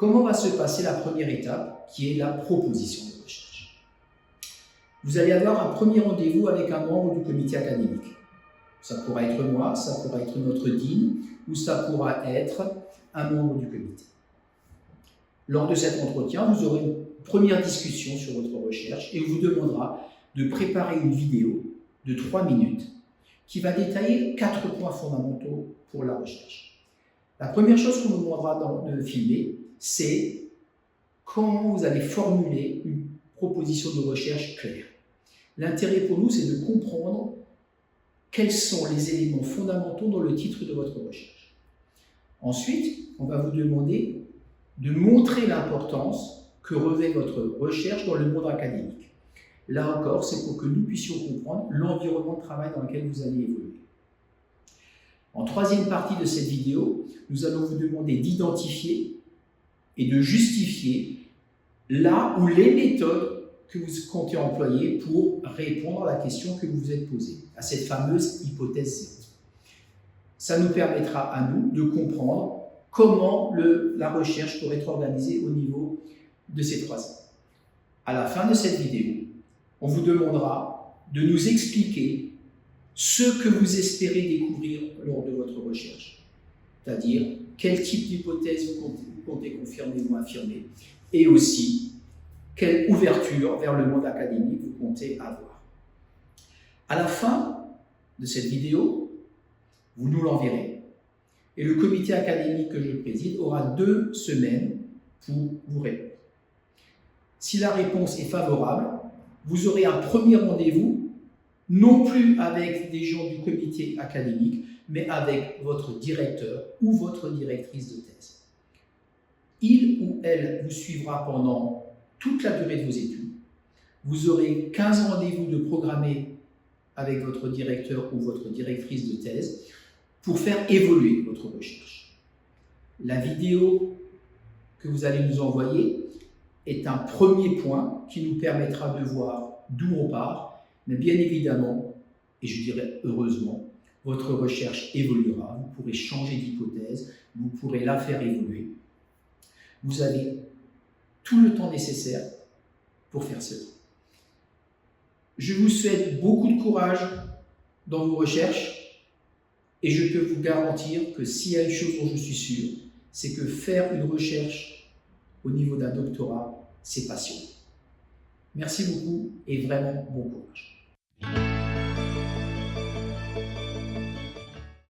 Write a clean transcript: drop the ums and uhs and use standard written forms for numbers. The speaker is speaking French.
Comment va se passer la première étape, qui est la proposition de recherche? Vous allez avoir un premier rendez-vous avec un membre du comité académique. Ça pourra être moi, ça pourra être notre dean, ou ça pourra être un membre du comité. Lors de cet entretien, vous aurez une première discussion sur votre recherche et on vous demandera de préparer une vidéo de 3 minutes qui va détailler 4 points fondamentaux pour la recherche. La première chose qu'on vous demandera de filmer, c'est comment vous allez formuler une proposition de recherche claire. L'intérêt pour nous, c'est de comprendre quels sont les éléments fondamentaux dans le titre de votre recherche. Ensuite, on va vous demander de montrer l'importance que revêt votre recherche dans le monde académique. Là encore, c'est pour que nous puissions comprendre l'environnement de travail dans lequel vous allez évoluer. En troisième partie de cette vidéo, nous allons vous demander d'identifier et de justifier là où les méthodes que vous comptez employer pour répondre à la question que vous vous êtes posée, à cette fameuse hypothèse zéro. Ça nous permettra à nous de comprendre comment la recherche pourrait être organisée au niveau de ces 3 ans. À la fin de cette vidéo, on vous demandera de nous expliquer ce que vous espérez découvrir lors de votre recherche, c'est-à-dire quel type d'hypothèse vous comptez confirmer ou infirmer, et aussi quelle ouverture vers le monde académique vous comptez avoir. À la fin de cette vidéo, vous nous l'enverrez, et le comité académique que je préside aura 2 semaines pour vous répondre. Si la réponse est favorable, vous aurez un premier rendez-vous, non plus avec des gens du comité académique, mais avec votre directeur ou votre directrice de thèse. Il ou elle vous suivra pendant toute la durée de vos études. Vous aurez 15 rendez-vous de programmés avec votre directeur ou votre directrice de thèse pour faire évoluer votre recherche. La vidéo que vous allez nous envoyer est un premier point qui nous permettra de voir d'où on part, mais bien évidemment, et je dirais heureusement, votre recherche évoluera, vous pourrez changer d'hypothèse, vous pourrez la faire évoluer. Vous avez tout le temps nécessaire pour faire cela. Je vous souhaite beaucoup de courage dans vos recherches et je peux vous garantir que s'il y a une chose dont je suis sûr, c'est que faire une recherche au niveau d'un doctorat, c'est passionnant. Merci beaucoup et vraiment bon courage.